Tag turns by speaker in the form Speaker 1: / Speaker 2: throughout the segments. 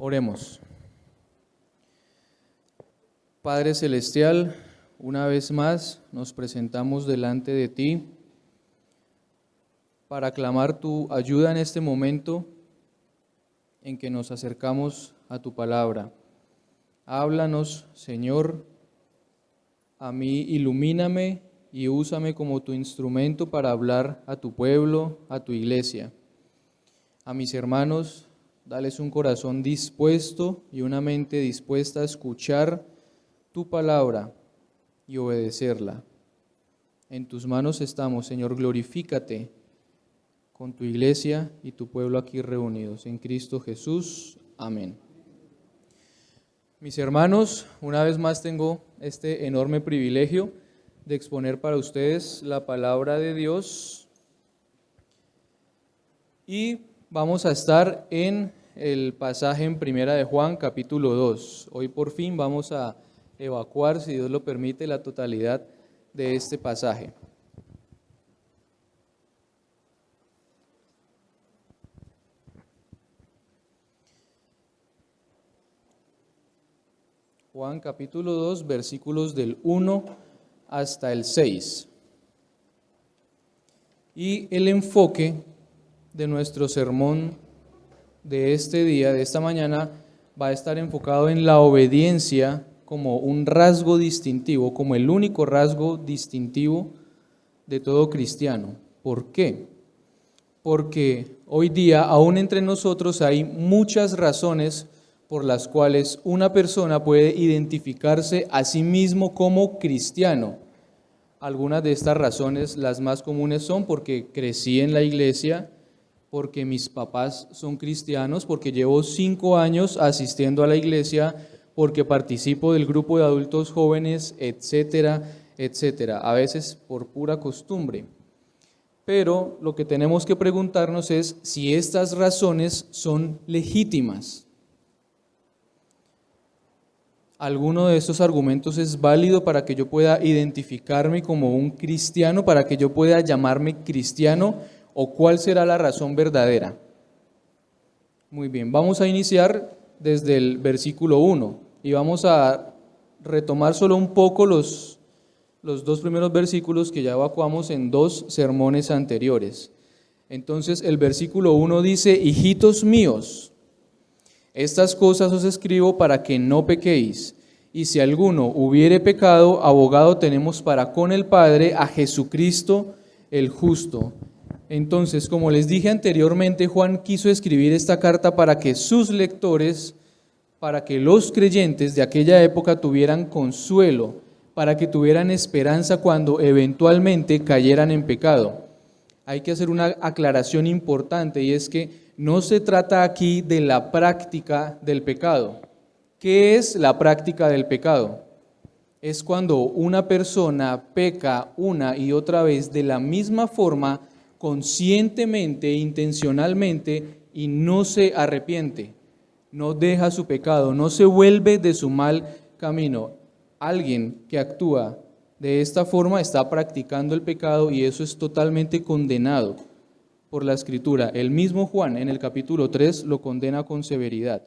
Speaker 1: Oremos. Padre Celestial, una vez más nos presentamos delante de ti para clamar tu ayuda en este momento en que nos acercamos a tu palabra. Háblanos, Señor, a mí ilumíname y úsame como tu instrumento para hablar a tu pueblo, a tu iglesia. A mis hermanos, dales un corazón dispuesto y una mente dispuesta a escuchar tu palabra y obedecerla. En tus manos estamos, Señor, glorifícate con tu iglesia y tu pueblo aquí reunidos. En Cristo Jesús. Amén. Mis hermanos, una vez más tengo este enorme privilegio de exponer para ustedes la palabra de Dios y vamos a estar en el pasaje en Primera de Juan, capítulo 2. Hoy por fin vamos a evacuar, si Dios lo permite, la totalidad de este pasaje. Juan capítulo 2, versículos del 1 hasta el 6. Y el enfoque de nuestro sermón de este día, de esta mañana, va a estar enfocado en la obediencia como un rasgo distintivo, como el único rasgo distintivo de todo cristiano. ¿Por qué? Porque hoy día, aún entre nosotros, hay muchas razones por las cuales una persona puede identificarse a sí mismo como cristiano. Algunas de estas razones, las más comunes, son porque crecí en la iglesia, porque mis papás son cristianos, porque llevo 5 años asistiendo a la iglesia, porque participo del grupo de adultos jóvenes, etcétera, etcétera, a veces por pura costumbre. Pero lo que tenemos que preguntarnos es si estas razones son legítimas. ¿Alguno de estos argumentos es válido para que yo pueda identificarme como un cristiano, para que yo pueda llamarme cristiano? ¿O cuál será la razón verdadera? Muy bien, vamos a iniciar desde el versículo 1 y vamos a retomar solo un poco los 2 primeros versículos que ya evacuamos en 2 sermones anteriores. Entonces el versículo 1 dice: hijitos míos, estas cosas os escribo para que no pequéis, y si alguno hubiere pecado, abogado tenemos para con el Padre, a Jesucristo el justo. Entonces, como les dije anteriormente, Juan quiso escribir esta carta para que sus lectores, para que los creyentes de aquella época tuvieran consuelo, para que tuvieran esperanza cuando eventualmente cayeran en pecado. Hay que hacer una aclaración importante, y es que no se trata aquí de la práctica del pecado. ¿Qué es la práctica del pecado? Es cuando una persona peca una y otra vez de la misma forma, conscientemente, intencionalmente, y no se arrepiente, no deja su pecado, no se vuelve de su mal camino. Alguien que actúa de esta forma está practicando el pecado y eso es totalmente condenado por la Escritura. El mismo Juan en el capítulo 3 lo condena con severidad.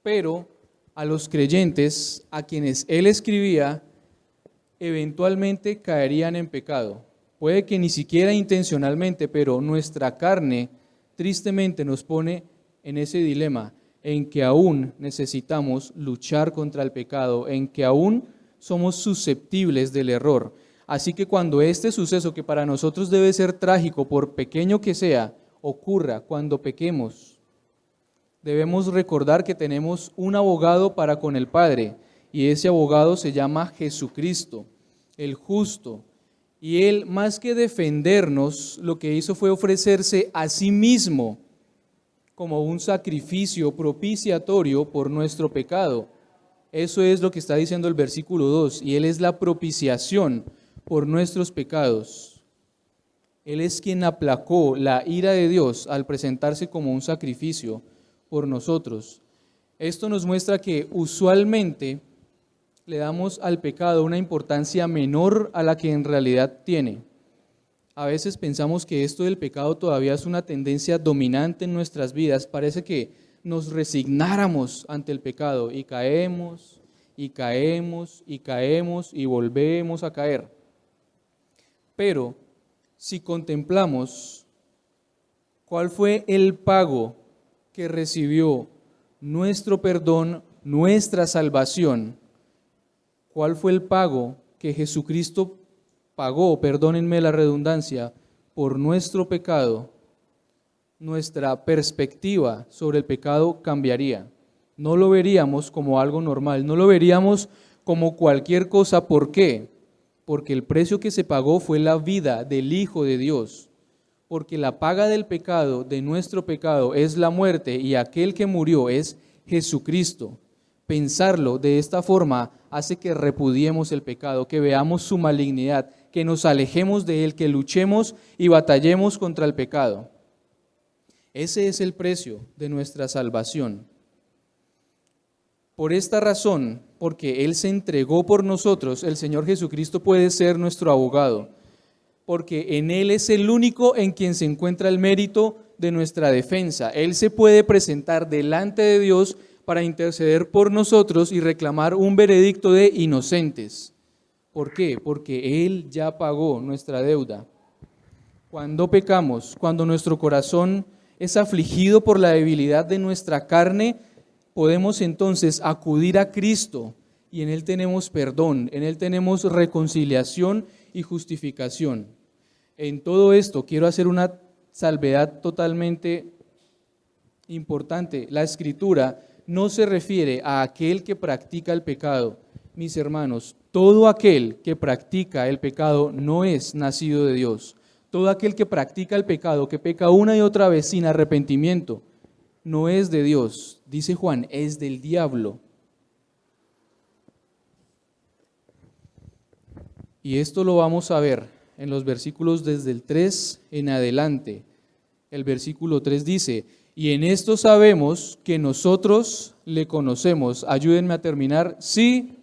Speaker 1: Pero a los creyentes a quienes él escribía, eventualmente caerían en pecado. Puede que ni siquiera intencionalmente, pero nuestra carne tristemente nos pone en ese dilema, en que aún necesitamos luchar contra el pecado, en que aún somos susceptibles del error. Así que cuando este suceso, que para nosotros debe ser trágico, por pequeño que sea, ocurra cuando pequemos, debemos recordar que tenemos un abogado para con el Padre, y ese abogado se llama Jesucristo, el justo. Y Él, más que defendernos, lo que hizo fue ofrecerse a sí mismo como un sacrificio propiciatorio por nuestro pecado. Eso es lo que está diciendo el versículo 2, y Él es la propiciación por nuestros pecados. Él es quien aplacó la ira de Dios al presentarse como un sacrificio por nosotros. Esto nos muestra que usualmente le damos al pecado una importancia menor a la que en realidad tiene. A veces pensamos que esto del pecado todavía es una tendencia dominante en nuestras vidas. Parece que nos resignáramos ante el pecado y caemos y caemos y caemos y volvemos a caer. Pero si contemplamos cuál fue el pago que recibió nuestro perdón, nuestra salvación, cuál fue el pago que Jesucristo pagó, perdónenme la redundancia, por nuestro pecado, nuestra perspectiva sobre el pecado cambiaría. No lo veríamos como algo normal, no lo veríamos como cualquier cosa. ¿Por qué? Porque el precio que se pagó fue la vida del Hijo de Dios. Porque la paga del pecado, de nuestro pecado, es la muerte, y aquel que murió es Jesucristo. Pensarlo de esta forma hace que repudiemos el pecado, que veamos su malignidad, que nos alejemos de él, que luchemos y batallemos contra el pecado. Ese es el precio de nuestra salvación. Por esta razón, porque Él se entregó por nosotros, el Señor Jesucristo puede ser nuestro abogado, porque en Él es el único en quien se encuentra el mérito de nuestra defensa. Él se puede presentar delante de Dios para interceder por nosotros y reclamar un veredicto de inocentes. ¿Por qué? Porque Él ya pagó nuestra deuda. Cuando pecamos, cuando nuestro corazón es afligido por la debilidad de nuestra carne, podemos entonces acudir a Cristo y en Él tenemos perdón, en Él tenemos reconciliación y justificación. En todo esto quiero hacer una salvedad totalmente importante. La Escritura no se refiere a aquel que practica el pecado. Mis hermanos, todo aquel que practica el pecado no es nacido de Dios. Todo aquel que practica el pecado, que peca una y otra vez sin arrepentimiento, no es de Dios. Dice Juan, es del diablo. Y esto lo vamos a ver en los versículos desde el 3 en adelante. El versículo 3 dice, y en esto sabemos que nosotros le conocemos. Ayúdenme a terminar. Sí.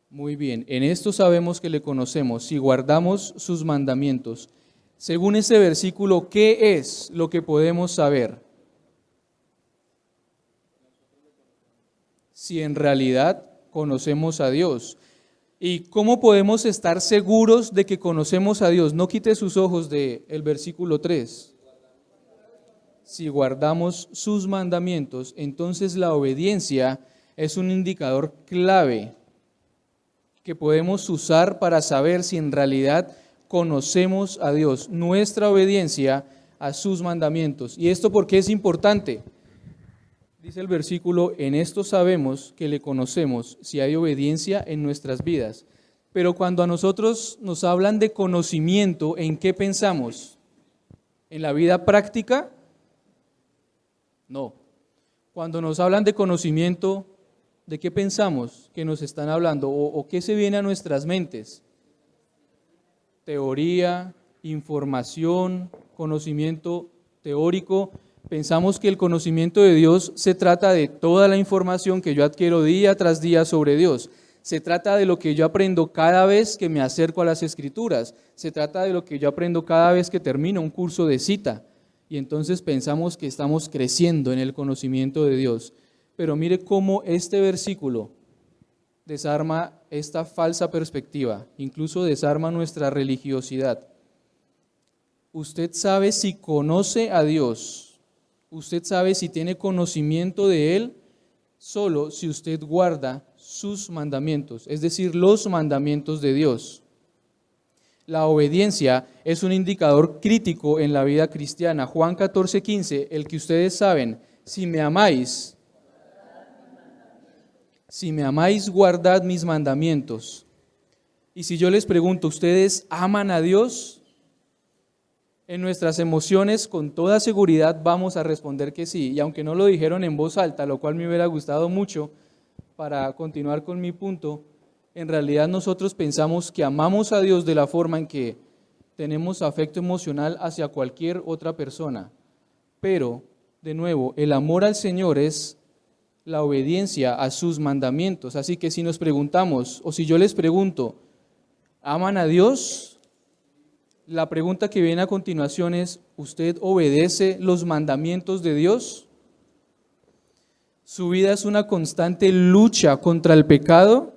Speaker 1: Muy bien, en esto sabemos que le conocemos, si guardamos sus mandamientos. Según ese versículo, ¿qué es lo que podemos saber? Si en realidad conocemos a Dios. ¿Y cómo podemos estar seguros de que conocemos a Dios? No quite sus ojos del versículo 3. Si guardamos sus mandamientos, entonces la obediencia es un indicador clave que podemos usar para saber si en realidad conocemos a Dios, nuestra obediencia a sus mandamientos. ¿Y esto por qué es importante? Dice el versículo, en esto sabemos que le conocemos si hay obediencia en nuestras vidas. Pero cuando a nosotros nos hablan de conocimiento, ¿en qué pensamos? ¿En la vida práctica? No. Cuando nos hablan de conocimiento, ¿de qué pensamos que nos están hablando? ¿O qué se viene a nuestras mentes? Teoría, información, conocimiento teórico. Pensamos que el conocimiento de Dios se trata de toda la información que yo adquiero día tras día sobre Dios. Se trata de lo que yo aprendo cada vez que me acerco a las Escrituras. Se trata de lo que yo aprendo cada vez que termino un curso de cita. Y entonces pensamos que estamos creciendo en el conocimiento de Dios. Pero mire cómo este versículo desarma esta falsa perspectiva, incluso desarma nuestra religiosidad. Usted sabe si conoce a Dios, usted sabe si tiene conocimiento de Él, solo si usted guarda sus mandamientos, es decir, los mandamientos de Dios. La obediencia es un indicador crítico en la vida cristiana. Juan 14:15, el que ustedes saben, si me amáis, guardad mis mandamientos. Y si yo les pregunto, ¿ustedes aman a Dios? En nuestras emociones, con toda seguridad, vamos a responder que sí. Y aunque no lo dijeron en voz alta, lo cual me hubiera gustado mucho para continuar con mi punto, en realidad nosotros pensamos que amamos a Dios de la forma en que tenemos afecto emocional hacia cualquier otra persona. Pero, de nuevo, el amor al Señor es la obediencia a sus mandamientos. Así que si nos preguntamos, o si yo les pregunto, ¿aman a Dios? La pregunta que viene a continuación es, ¿usted obedece los mandamientos de Dios? ¿Su vida es una constante lucha contra el pecado?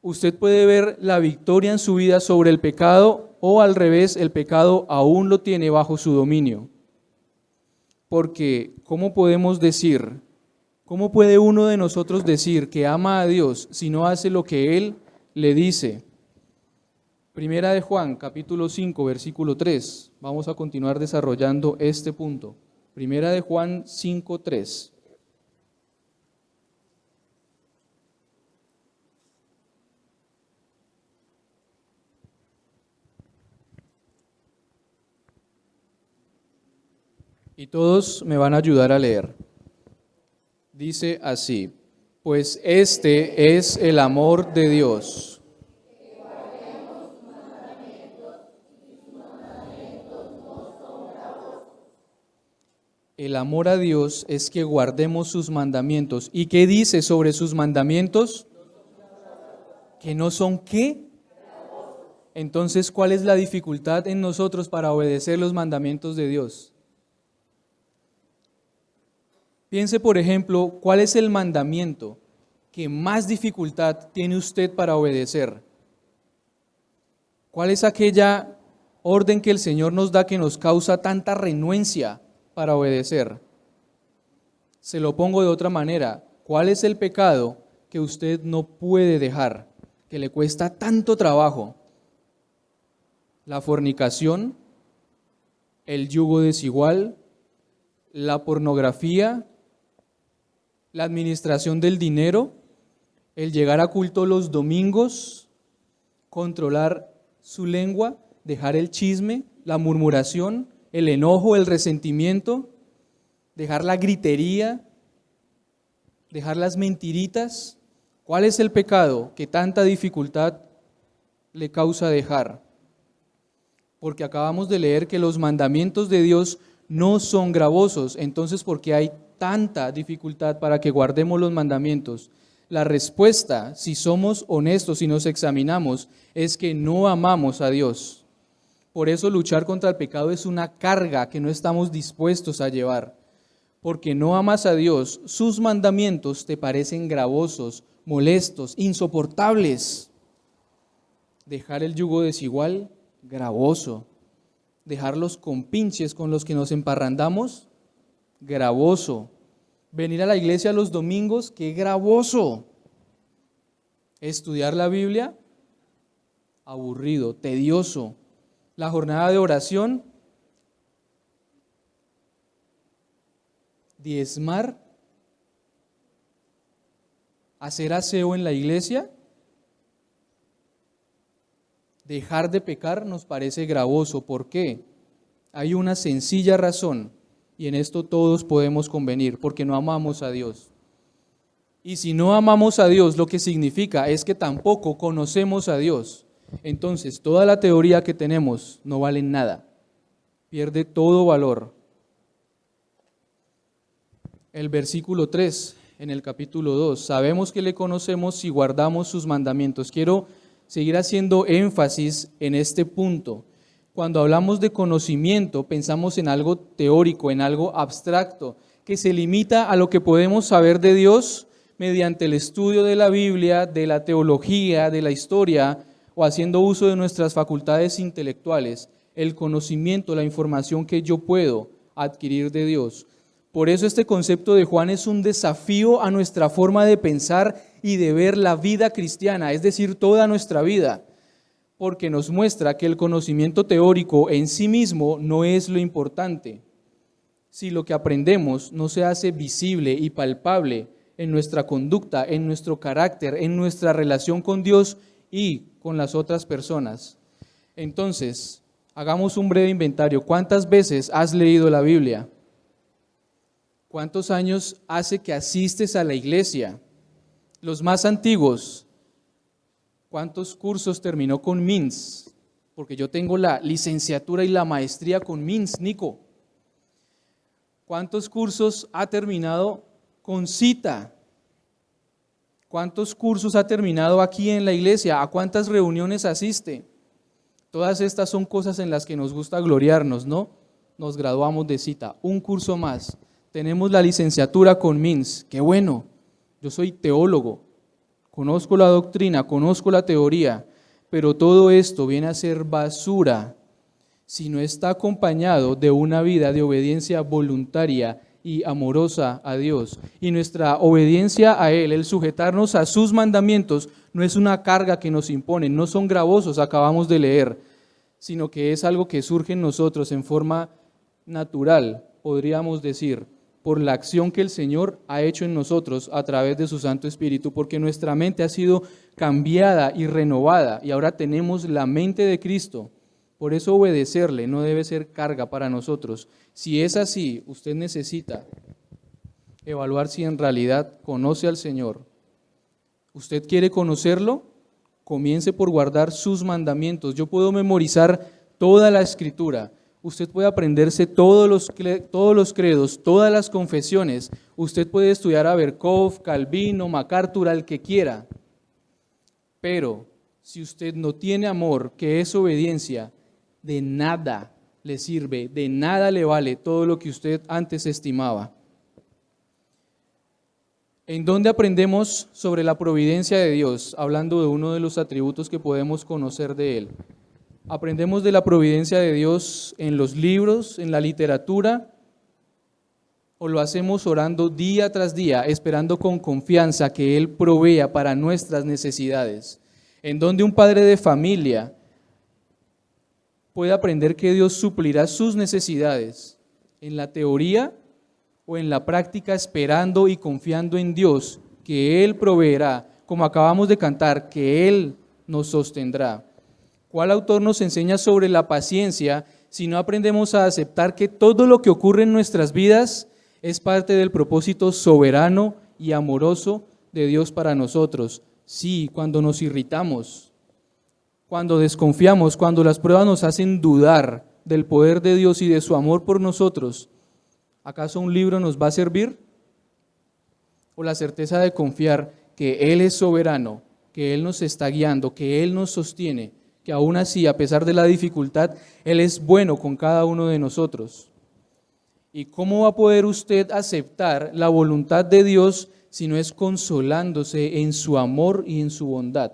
Speaker 1: ¿Usted puede ver la victoria en su vida sobre el pecado o al revés, el pecado aún lo tiene bajo su dominio? Porque, ¿cómo podemos decir, cómo puede uno de nosotros decir que ama a Dios si no hace lo que Él le dice? Primera de Juan, capítulo 5, versículo 3. Vamos a continuar desarrollando este punto. Primera de Juan 5, 3. Y todos me van a ayudar a leer. Dice así, pues este es el amor de Dios. El amor a Dios es que guardemos sus mandamientos. ¿Y qué dice sobre sus mandamientos? ¿Que no son qué? Entonces, ¿cuál es la dificultad en nosotros para obedecer los mandamientos de Dios? Piense, por ejemplo, ¿cuál es el mandamiento que más dificultad tiene usted para obedecer? ¿Cuál es aquella orden que el Señor nos da que nos causa tanta renuencia para obedecer? Se lo pongo de otra manera. ¿Cuál es el pecado que usted no puede dejar, que le cuesta tanto trabajo? ¿La fornicación? ¿El yugo desigual? ¿La pornografía? ¿La administración del dinero? ¿El llegar a culto los domingos? ¿Controlar su lengua? ¿Dejar el chisme? ¿La murmuración? ¿El enojo? ¿El resentimiento? ¿Dejar la gritería? ¿Dejar las mentiritas? ¿Cuál es el pecado que tanta dificultad le causa dejar? Porque acabamos de leer que los mandamientos de Dios no son gravosos. Entonces, ¿por qué hay tanta dificultad para que guardemos los mandamientos? La respuesta, si somos honestos y nos examinamos, es que no amamos a Dios. Por eso luchar contra el pecado es una carga que no estamos dispuestos a llevar. Porque no amas a Dios, sus mandamientos te parecen gravosos, molestos, insoportables. Dejar el yugo desigual, gravoso. Dejar los compinches con los que nos emparrandamos, gravoso. Venir a la iglesia los domingos, qué gravoso. Estudiar la Biblia, aburrido, tedioso. La jornada de oración, diezmar, hacer aseo en la iglesia, dejar de pecar nos parece gravoso. ¿Por qué? Hay una sencilla razón, y en esto todos podemos convenir, porque no amamos a Dios. Y si no amamos a Dios, lo que significa es que tampoco conocemos a Dios. Entonces, toda la teoría que tenemos no vale nada, pierde todo valor. El versículo 3 en el capítulo 2, sabemos que le conocemos si guardamos sus mandamientos. Quiero seguir haciendo énfasis en este punto. Cuando hablamos de conocimiento, pensamos en algo teórico, en algo abstracto, que se limita a lo que podemos saber de Dios mediante el estudio de la Biblia, de la teología, de la historia, o haciendo uso de nuestras facultades intelectuales, el conocimiento, la información que yo puedo adquirir de Dios. Por eso este concepto de Juan es un desafío a nuestra forma de pensar y de ver la vida cristiana, es decir, toda nuestra vida, porque nos muestra que el conocimiento teórico en sí mismo no es lo importante. Si lo que aprendemos no se hace visible y palpable en nuestra conducta, en nuestro carácter, en nuestra relación con Dios y con las otras personas. Entonces, hagamos un breve inventario. ¿Cuántas veces has leído la Biblia? ¿Cuántos años hace que asistes a la iglesia? Los más antiguos, ¿cuántos cursos terminó con MINS? Porque yo tengo la licenciatura y la maestría con MINS, Nico. ¿Cuántos cursos ha terminado con cita? ¿Cuántos cursos ha terminado aquí en la iglesia? ¿A cuántas reuniones asiste? Todas estas son cosas en las que nos gusta gloriarnos, ¿no? Nos graduamos de cita, un curso más. Tenemos la licenciatura con MINS, qué bueno. Yo soy teólogo, conozco la doctrina, conozco la teoría, pero todo esto viene a ser basura si no está acompañado de una vida de obediencia voluntaria y amorosa a Dios. Y nuestra obediencia a Él, el sujetarnos a sus mandamientos, no es una carga que nos imponen, no son gravosos, acabamos de leer, sino que es algo que surge en nosotros en forma natural, podríamos decir, por la acción que el Señor ha hecho en nosotros a través de su Santo Espíritu, porque nuestra mente ha sido cambiada y renovada, y ahora tenemos la mente de Cristo. Por eso obedecerle no debe ser carga para nosotros. Si es así, usted necesita evaluar si en realidad conoce al Señor. ¿Usted quiere conocerlo? Comience por guardar sus mandamientos. Yo puedo memorizar toda la Escritura. Usted puede aprenderse todos los credos, todas las confesiones. Usted puede estudiar a Berkov, Calvino, MacArthur, al que quiera. Pero si usted no tiene amor, que es obediencia, de nada le sirve, de nada le vale todo lo que usted antes estimaba. ¿En dónde aprendemos sobre la providencia de Dios? Hablando de uno de los atributos que podemos conocer de Él. Aprendemos de la providencia de Dios en los libros, en la literatura, o lo hacemos orando día tras día, esperando con confianza que Él provea para nuestras necesidades. En donde un padre de familia puede aprender que Dios suplirá sus necesidades, en la teoría o en la práctica, esperando y confiando en Dios, que Él proveerá, como acabamos de cantar, que Él nos sostendrá. ¿Cuál autor nos enseña sobre la paciencia si no aprendemos a aceptar que todo lo que ocurre en nuestras vidas es parte del propósito soberano y amoroso de Dios para nosotros? Sí, cuando nos irritamos, cuando desconfiamos, cuando las pruebas nos hacen dudar del poder de Dios y de su amor por nosotros, ¿acaso un libro nos va a servir? ¿O la certeza de confiar que Él es soberano, que Él nos está guiando, que Él nos sostiene, que aún así, a pesar de la dificultad, Él es bueno con cada uno de nosotros? ¿Y cómo va a poder usted aceptar la voluntad de Dios si no es consolándose en su amor y en su bondad?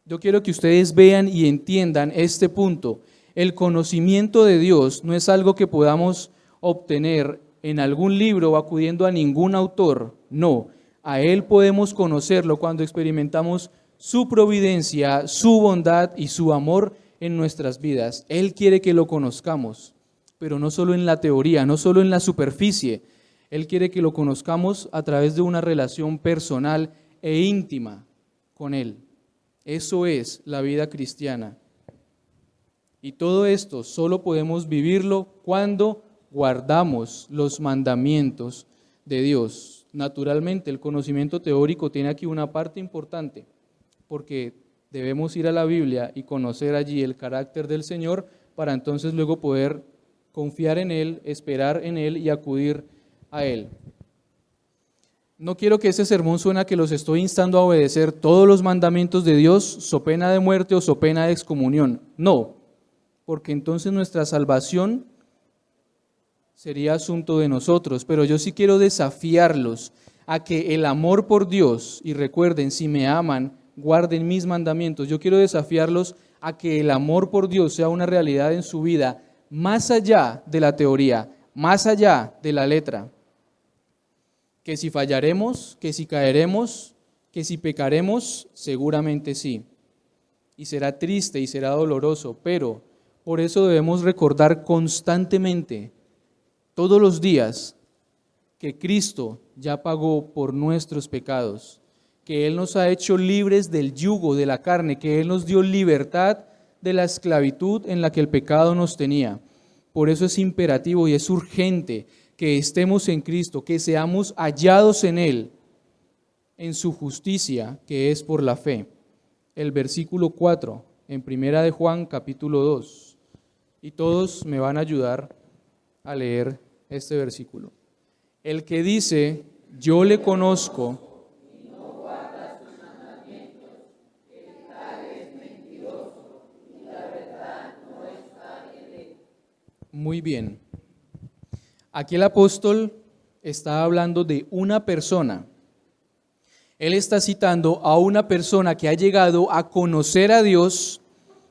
Speaker 1: Yo quiero que ustedes vean y entiendan este punto. El conocimiento de Dios no es algo que podamos obtener en algún libro o acudiendo a ningún autor. No, a Él podemos conocerlo cuando experimentamos su providencia, su bondad y su amor en nuestras vidas. Él quiere que lo conozcamos, pero no solo en la teoría, no solo en la superficie. Él quiere que lo conozcamos a través de una relación personal e íntima con Él. Eso es la vida cristiana. Y todo esto solo podemos vivirlo cuando guardamos los mandamientos de Dios. Naturalmente, el conocimiento teórico tiene aquí una parte importante, porque debemos ir a la Biblia y conocer allí el carácter del Señor para entonces luego poder confiar en Él, esperar en Él y acudir a Él. No quiero que ese sermón suene a que los estoy instando a obedecer todos los mandamientos de Dios, so pena de muerte o so pena de excomunión. No, porque entonces nuestra salvación sería asunto de nosotros, pero yo sí quiero desafiarlos a que el amor por Dios, y recuerden, si me aman, guarden mis mandamientos. Yo quiero desafiarlos a que el amor por Dios sea una realidad en su vida, más allá de la teoría, más allá de la letra. Que si fallaremos, que si caeremos, que si pecaremos, seguramente sí. Y será triste y será doloroso, pero por eso debemos recordar constantemente, todos los días, que Cristo ya pagó por nuestros pecados, que Él nos ha hecho libres del yugo de la carne, que Él nos dio libertad de la esclavitud en la que el pecado nos tenía. Por eso es imperativo y es urgente que estemos en Cristo, que seamos hallados en Él, en su justicia, que es por la fe. El versículo 4, en Primera de Juan, capítulo 2. Y todos me van a ayudar a leer este versículo. El que dice, yo le conozco, Muy bien. Aquí el apóstol está hablando de una persona. Él está citando a una persona que ha llegado a conocer a Dios,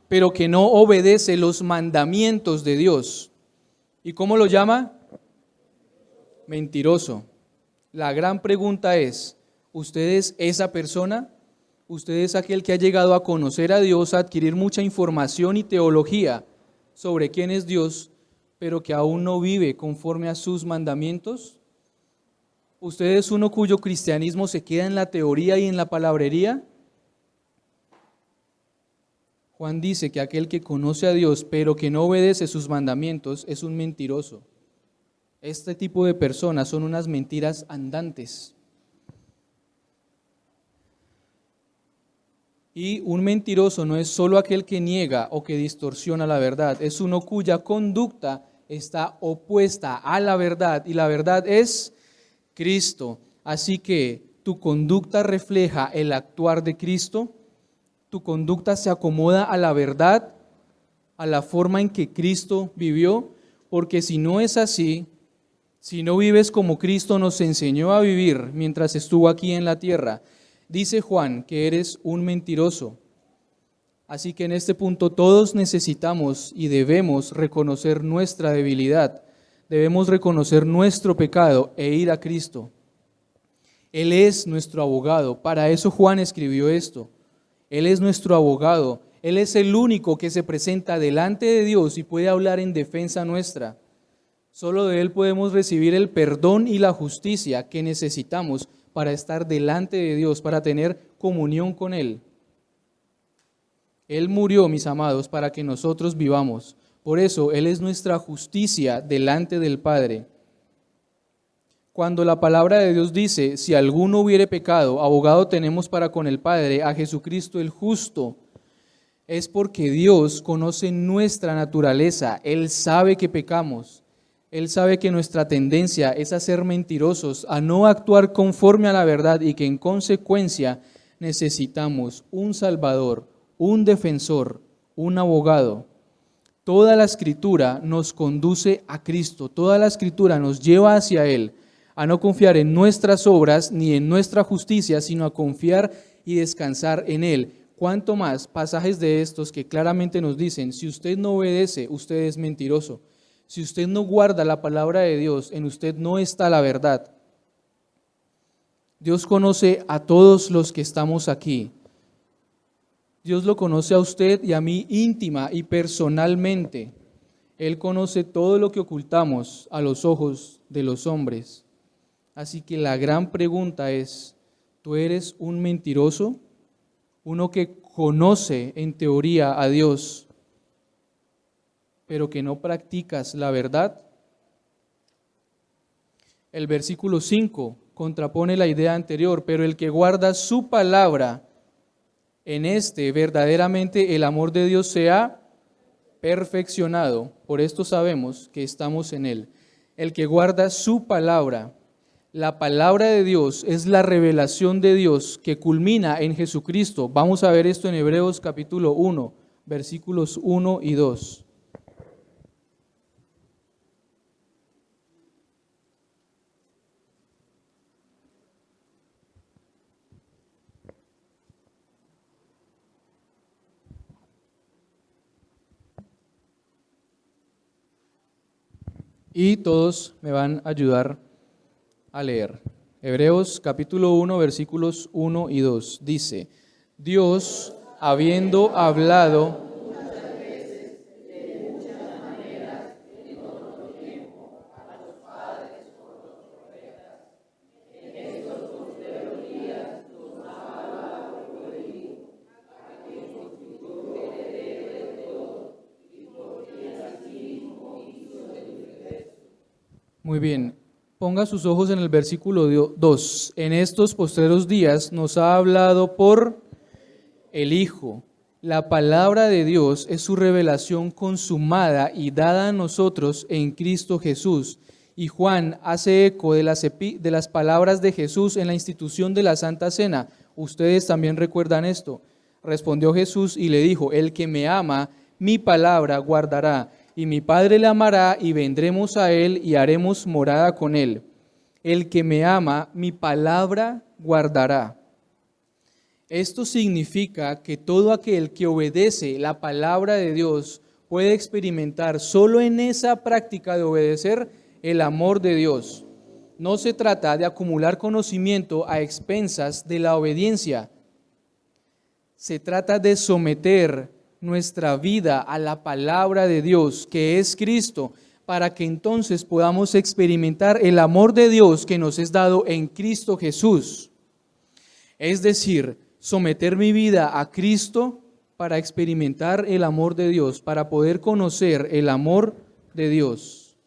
Speaker 1: pero que no obedece los mandamientos de Dios. ¿Y cómo lo llama? Mentiroso. La gran pregunta es, ¿usted es esa persona? ¿Usted es aquel que ha llegado a conocer a Dios, a adquirir mucha información y teología sobre quién es Dios, pero que aún no vive conforme a sus mandamientos? ¿Usted es uno cuyo cristianismo se queda en la teoría y en la palabrería? Juan dice que aquel que conoce a Dios, pero que no obedece sus mandamientos, es un mentiroso. Este tipo de personas son unas mentiras andantes. Y un mentiroso no es solo aquel que niega o que distorsiona la verdad, es uno cuya conducta está opuesta a la verdad, y la verdad es Cristo. Así que tu conducta refleja el actuar de Cristo, tu conducta se acomoda a la verdad, a la forma en que Cristo vivió, porque si no es así, si no vives como Cristo nos enseñó a vivir mientras estuvo aquí en la tierra, dice Juan que eres un mentiroso. Así que en este punto todos necesitamos y debemos reconocer nuestra debilidad, debemos reconocer nuestro pecado e ir a Cristo. Él es nuestro abogado, para eso Juan escribió esto. Él es nuestro abogado, Él es el único que se presenta delante de Dios y puede hablar en defensa nuestra. Solo de Él podemos recibir el perdón y la justicia que necesitamos para estar delante de Dios, para tener comunión con Él. Él murió, mis amados, para que nosotros vivamos. Por eso, Él es nuestra justicia delante del Padre. Cuando la palabra de Dios dice, si alguno hubiere pecado, abogado tenemos para con el Padre, a Jesucristo el justo, es porque Dios conoce nuestra naturaleza. Él sabe que pecamos. Él sabe que nuestra tendencia es a ser mentirosos, a no actuar conforme a la verdad y que en consecuencia necesitamos un Salvador, un defensor, un abogado. Toda la Escritura nos conduce a Cristo, toda la Escritura nos lleva hacia Él, a no confiar en nuestras obras ni en nuestra justicia, sino a confiar y descansar en Él. Cuanto más pasajes de estos que claramente nos dicen, si usted no obedece, usted es mentiroso. Si usted no guarda la palabra de Dios, en usted no está la verdad. Dios conoce a todos los que estamos aquí. Dios lo conoce a usted y a mí íntima y personalmente. Él conoce todo lo que ocultamos a los ojos de los hombres. Así que la gran pregunta es, ¿tú eres un mentiroso? Uno que conoce en teoría a Dios, pero que no practicas la verdad. El versículo 5 contrapone la idea anterior, pero el que guarda su palabra, en este verdaderamente el amor de Dios se ha perfeccionado. Por esto sabemos que estamos en Él. El que guarda su palabra. La palabra de Dios es la revelación de Dios que culmina en Jesucristo. Vamos a ver esto en Hebreos capítulo 1, versículos 1 y 2. Y todos me van a ayudar a leer. Hebreos capítulo 1, versículos 1 y 2. Dice, Dios, habiendo hablado Muy bien, ponga sus ojos en el versículo 2. En estos postreros días nos ha hablado por el Hijo. La palabra de Dios es su revelación consumada y dada a nosotros en Cristo Jesús. Y Juan hace eco de las palabras de Jesús en la institución de la Santa Cena. Ustedes también recuerdan esto. Respondió Jesús y le dijo, el que me ama, mi palabra guardará, y mi Padre le amará, y vendremos a él y haremos morada con él. El que me ama, mi palabra guardará. Esto significa que todo aquel que obedece la palabra de Dios puede experimentar solo en esa práctica de obedecer el amor de Dios. No se trata de acumular conocimiento a expensas de la obediencia. Se trata de someter nuestra vida a la palabra de Dios, que es Cristo, para que entonces podamos experimentar el amor de Dios que nos es dado en Cristo Jesús. Es decir, someter mi vida a Cristo para experimentar el amor de Dios, para poder conocer el amor de Dios,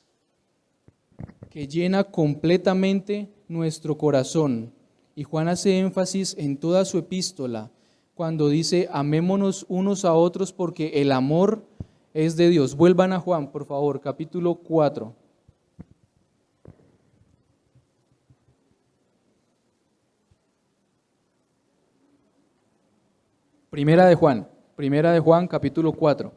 Speaker 1: que llena completamente nuestro corazón. Y Juan hace énfasis en toda su epístola cuando dice, amémonos unos a otros porque el amor es de Dios. Vuelvan a Juan, por favor, capítulo 4. Primera de Juan, capítulo 4.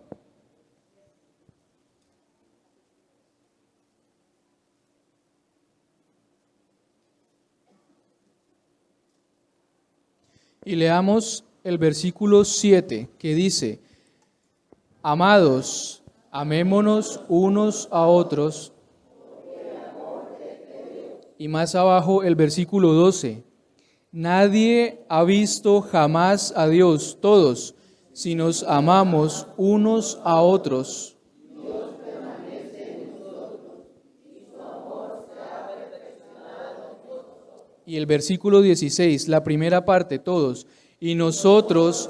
Speaker 1: Y leamos el versículo 7, que dice, amados, amémonos unos a otros. Y más abajo el versículo 12, nadie ha visto jamás a Dios, todos, si nos amamos unos a otros. Y el versículo 16, la primera parte, todos, y nosotros.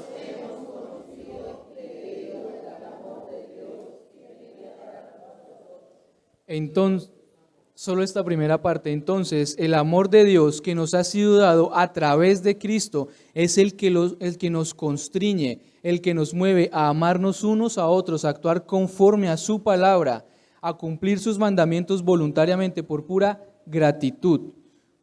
Speaker 1: Entonces, solo esta primera parte. Entonces, el amor de Dios que nos ha sido dado a través de Cristo es el que nos constriñe, el que nos mueve a amarnos unos a otros, a actuar conforme a su palabra, a cumplir sus mandamientos voluntariamente por pura gratitud,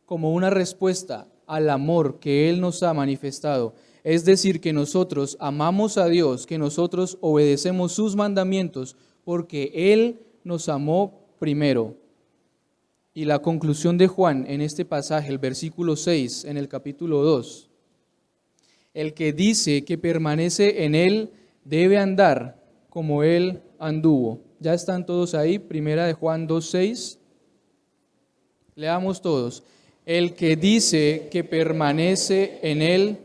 Speaker 1: como una respuesta al amor que Él nos ha manifestado. Es decir, que nosotros amamos a Dios, que nosotros obedecemos sus mandamientos porque Él nos amó primero. Y la conclusión de Juan en este pasaje, el versículo 6, en el capítulo 2. El que dice que permanece en Él debe andar como Él anduvo. ¿Ya están todos ahí? Primera de Juan 2:6. Leamos todos. El que dice que permanece en Él.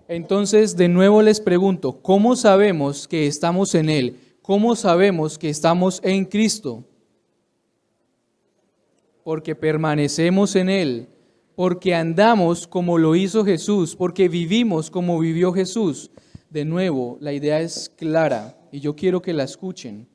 Speaker 1: Entonces, de nuevo les pregunto, ¿cómo sabemos que estamos en Él? ¿Cómo sabemos que estamos en Cristo? Porque permanecemos en Él, porque andamos como lo hizo Jesús, porque vivimos como vivió Jesús. De nuevo, la idea es clara y yo quiero que la escuchen.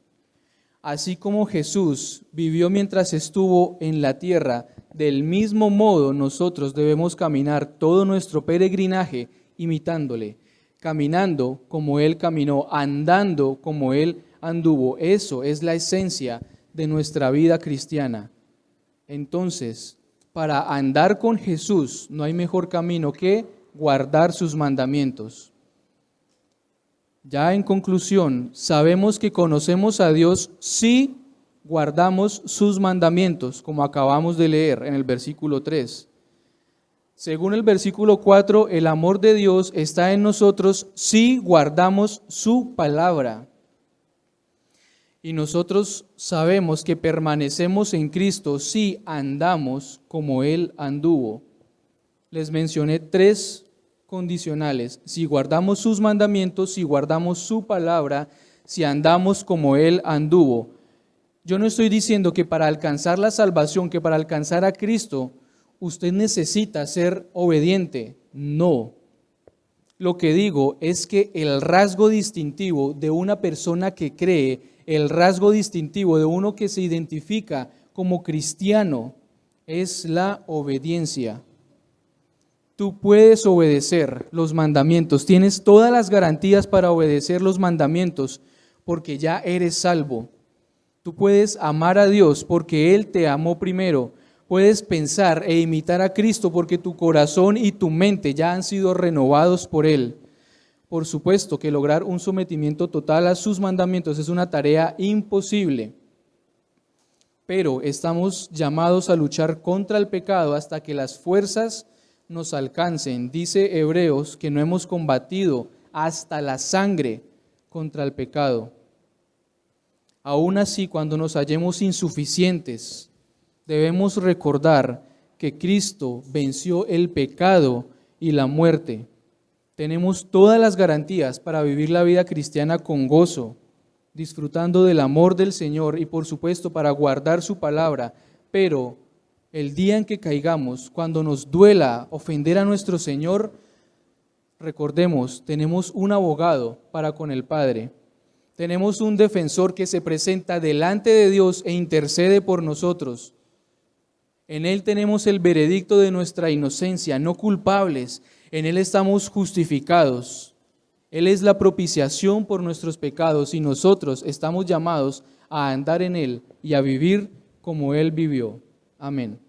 Speaker 1: Así como Jesús vivió mientras estuvo en la tierra, del mismo modo nosotros debemos caminar todo nuestro peregrinaje imitándole, caminando como Él caminó, andando como Él anduvo. Eso es la esencia de nuestra vida cristiana. Entonces, para andar con Jesús no hay mejor camino que guardar sus mandamientos. Ya en conclusión, sabemos que conocemos a Dios si guardamos sus mandamientos, como acabamos de leer en el versículo 3. Según el versículo 4, el amor de Dios está en nosotros si guardamos su palabra. Y nosotros sabemos que permanecemos en Cristo si andamos como Él anduvo. Les mencioné 3 condicionales: si guardamos sus mandamientos, si guardamos su palabra, si andamos como Él anduvo. Yo no estoy diciendo que para alcanzar la salvación, que para alcanzar a Cristo, usted necesita ser obediente. No. Lo que digo es que el rasgo distintivo de una persona que cree, el rasgo distintivo de uno que se identifica como cristiano, es la obediencia. Tú puedes obedecer los mandamientos, tienes todas las garantías para obedecer los mandamientos porque ya eres salvo. Tú puedes amar a Dios porque Él te amó primero. Puedes pensar e imitar a Cristo porque tu corazón y tu mente ya han sido renovados por Él. por supuesto que lograr un sometimiento total a sus mandamientos es una tarea imposible, pero estamos llamados a luchar contra el pecado hasta que las fuerzas nos alcancen. Dice Hebreos que no hemos combatido hasta la sangre contra el pecado. Aún así, cuando nos hallemos insuficientes, debemos recordar que Cristo venció el pecado y la muerte. Tenemos todas las garantías para vivir la vida cristiana con gozo, disfrutando del amor del Señor y por supuesto para guardar su palabra, pero el día en que caigamos, cuando nos duela ofender a nuestro Señor, recordemos, tenemos un abogado para con el Padre. Tenemos un defensor que se presenta delante de Dios e intercede por nosotros. En Él tenemos el veredicto de nuestra inocencia, no culpables. En Él estamos justificados. Él es la propiciación por nuestros pecados y nosotros estamos llamados a andar en Él y a vivir como Él vivió. Amén.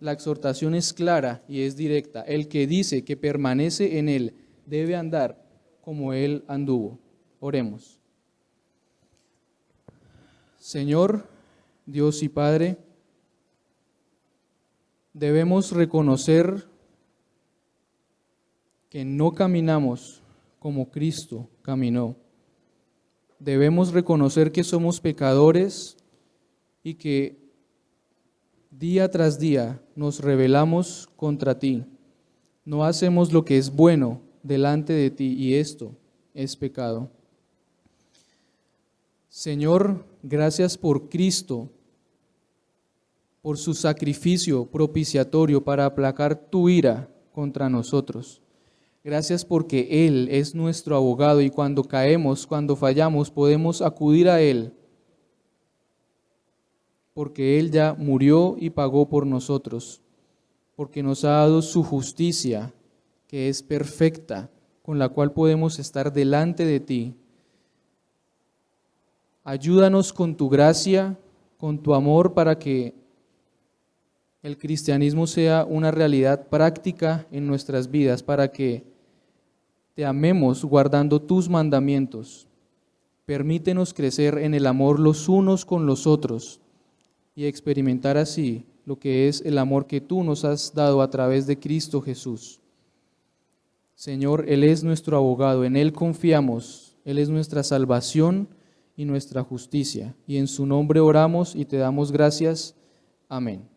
Speaker 1: La exhortación es clara y es directa. El que dice que permanece en Él debe andar como Él anduvo. Oremos. Señor, Dios y Padre, debemos reconocer que no caminamos como Cristo caminó. Debemos reconocer que somos pecadores y que día tras día nos rebelamos contra ti. No hacemos lo que es bueno delante de ti y esto es pecado. Señor, gracias por Cristo, por su sacrificio propiciatorio para aplacar tu ira contra nosotros. Gracias porque Él es nuestro abogado y cuando caemos, cuando fallamos, podemos acudir a Él, porque Él ya murió y pagó por nosotros, porque nos ha dado su justicia, que es perfecta, con la cual podemos estar delante de ti. Ayúdanos con tu gracia, con tu amor, para que el cristianismo sea una realidad práctica en nuestras vidas, para que te amemos guardando tus mandamientos. Permítenos crecer en el amor los unos con los otros y experimentar así lo que es el amor que tú nos has dado a través de Cristo Jesús. Señor, Él es nuestro abogado, en Él confiamos, Él es nuestra salvación y nuestra justicia. Y en su nombre oramos y te damos gracias. Amén.